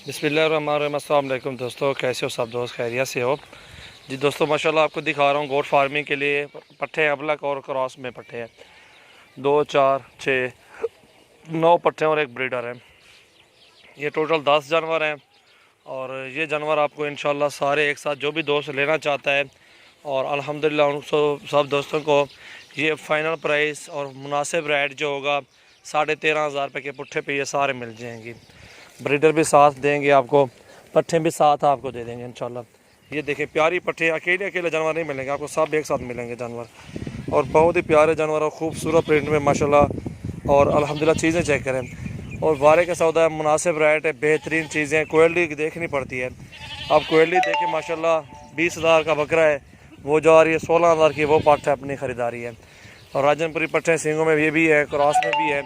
बिस्मिल्लाहिर्रहमानिर्रहीम। अस्सलाम वालेकुम दोस्तों, कैसे हो सब दोस्त? खैरियत से हो जी दोस्तों। माशाल्लाह आपको दिखा रहा हूँ गोट फार्मिंग के लिए पट्ठे अबलक और क्रॉस में पट्ठे हैं। 2 4 6 9 पट्ठे और एक ब्रीडर है। ये टोटल 10 जानवर हैं और ये जानवर आपको इंशाल्लाह सारे एक साथ जो भी दोस्त लेना चाहता है और अल्हम्दुलिल्लाह उन सब दोस्तों को ये फ़ाइनल प्राइस और मुनासिब रेट जो होगा 13,500 रुपये के पुट्ठे पे ये सारे मिल जाएंगे। ब्रीडर भी साथ देंगे आपको, पट्ठे भी साथ आपको दे देंगे इंशाल्लाह। ये देखें प्यारी पट्ठे, अकेले अकेले जानवर नहीं मिलेंगे आपको, सब एक साथ मिलेंगे जानवर और बहुत ही प्यारे जानवर और ख़ूबसूरत प्रिंट में माशाल्लाह। और अल्हम्दुलिल्लाह चीज़ें चेक करें और वारे का सौदा है, मुनासिब रेट है, बेहतरीन चीज़ें। क्वालिटी देखनी पड़ती है। आप क्वालिटी देखें माशाल्लाह। 20,000 का बकरा है, वो जो आ रही है 16,000 की वो पट्ठे अपनी ख़रीदारी है। और राजनपुरी पट्ठे सिंगों में ये भी है, क्रॉस में भी है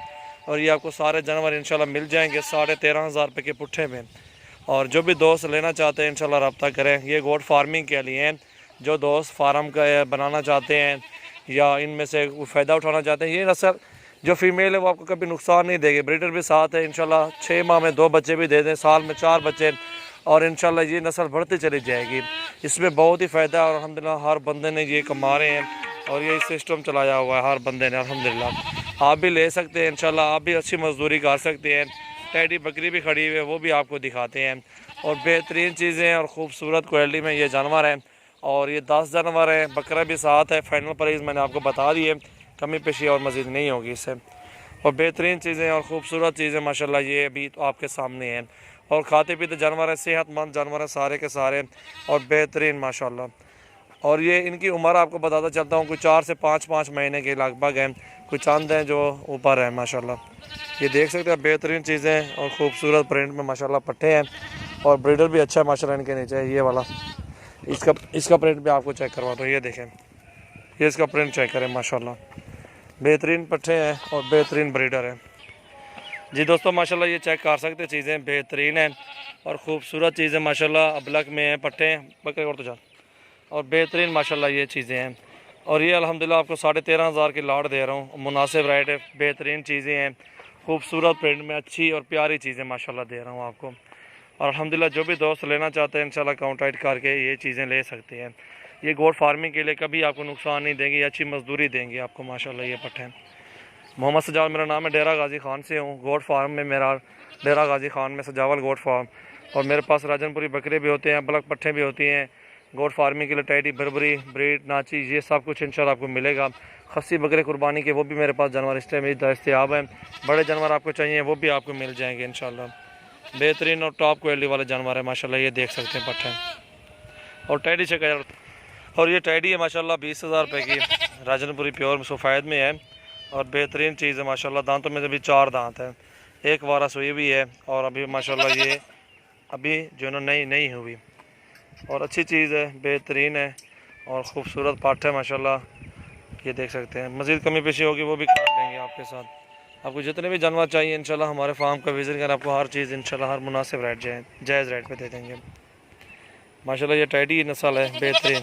और ये आपको सारे जानवर इंशाल्लाह मिल जाएंगे 13,500 रुपये के पुट्ठे में। और जो भी दोस्त लेना चाहते हैं इंशाल्लाह रब्ता करें। ये गोट फार्मिंग के लिए हैं, जो दोस्त फार्म का बनाना चाहते हैं या इनमें से फ़ायदा उठाना चाहते हैं। ये नस्ल जो फीमेल है वो आपको कभी नुकसान नहीं देगी। ब्रीडर भी साथ है इंशाल्लाह। 6 माह में 2 बच्चे भी दे दें, साल में 4 बच्चे और इंशाल्लाह ये नस्ल बढ़ती चली जाएगी। इसमें बहुत ही फ़ायदा है और अल्हम्दुलिल्लाह हर बंदे ने ये कमा रहे हैं और ये सिस्टम चलाया हुआ है हर बंदे ने अल्हम्दुलिल्लाह। आप भी ले सकते हैं इंशाल्लाह, आप भी अच्छी मजदूरी कर सकते हैं। टैडी बकरी भी खड़ी हुई है, वो भी आपको दिखाते हैं। और बेहतरीन चीज़ें और ख़ूबसूरत क्वालिटी में ये जानवर हैं और ये 10 जानवर हैं, बकरा भी साथ है। फाइनल प्राइस मैंने आपको बता दी है, कमी पेशी और मज़ीद नहीं होगी इससे। और बेहतरीन चीज़ें और ख़ूबसूरत चीज़ें माशाल्लाह ये अभी तो आपके सामने हैं। और खाते पीते जानवर हैं, सेहतमंद जानवर हैं सारे के सारे और बेहतरीन माशाल्लाह। और ये इनकी उम्र आपको बताता चलता हूँ, कोई 4 से 5 महीने के लगभग हैं, कुछ चंद हैं जो ऊपर है माशाल्लाह। ये देख सकते हैं बेहतरीन चीज़ें और ख़ूबसूरत प्रिंट में माशाल्लाह पट्टे हैं और ब्रीडर भी अच्छा है माशाल्लाह। इनके नीचे ये वाला इसका प्रिंट भी आपको चेक करवा दो। ये देखें, ये इसका प्रिंट चेक करें माशाल्लाह। बेहतरीन पट्टे हैं और बेहतरीन ब्रीडर है जी दोस्तों। माशाल्लाह ये चेक कर सकते, चीज़ें बेहतरीन हैं और ख़ूबसूरत चीज़ें माशाल्लाह। अबलक में हैं पट्टे हैं, बकरे और तो जान और बेहतरीन माशाल्लाह ये चीज़ें हैं। और ये अल्हम्दुलिल्लाह आपको 13,500 की लाट दे रहा हूँ, मुनासिब रेट है। बेहतरीन चीज़ें हैं, खूबसूरत प्रिंट में अच्छी और प्यारी चीज़ें माशाल्लाह दे रहा हूँ आपको। और अल्हम्दुलिल्लाह जो भी दोस्त लेना चाहते हैं इंशाल्लाह कॉन्टैक्ट करके ये चीज़ें ले सकते हैं। ये गोट फार्मिंग के लिए कभी आपको नुकसान नहीं देंगे, अच्छी मजदूरी देंगे आपको माशाल्लाह। ये पट्टे मोहम्मद सजावल मेरा नाम है, डेरा गाजी खान से हूँ। गोट फार्म में मेरा डेरा गाजी खान में सजावल गोट फार्म और मेरे पास राजनपुरी बकरे भी होते हैं, अबलक पट्टे भी होती हैं। गोट फार्मिंग के लिए टैडी, बरबरी, ब्रीड, नाची, ये सब कुछ इंशाल्लाह आपको मिलेगा। खस्सी बकरे कुर्बानी के वो भी मेरे पास जानवर इस टाइम दस्तयाब हैं। बड़े जानवर आपको चाहिए वो भी आपको मिल जाएंगे इंशाल्लाह। बेहतरीन और टॉप क्वालिटी वाले जानवर है माशाल्लाह। ये देख सकते हैं पट्टे और टैडी से कलर। और ये टैडी है माशाल्लाह 20,000 रुपये की, राजनपुरी प्योर सफ़ेद में है और बेहतरीन चीज़ है माशाल्लाह। दांतों में से भी 4 दांत हैं, एक वारा सुई भी है और अभी माशाल्लाह ये अभी जो है नई नहीं हुई और अच्छी चीज़ है, बेहतरीन है और ख़ूबसूरत पाठ है माशाल्लाह। ये देख सकते हैं। मज़ीद कमी पेशी होगी वो भी कर लेंगे आपके साथ। आपको जितने भी जानवर चाहिए इंशाल्लाह हमारे फार्म का विज़िट कर, आपको हर चीज़ इंशाल्लाह हर मुनासिब रेट जायज़ रेट पे दे देंगे माशाल्लाह। ये टैडी नस्ल है बेहतरीन।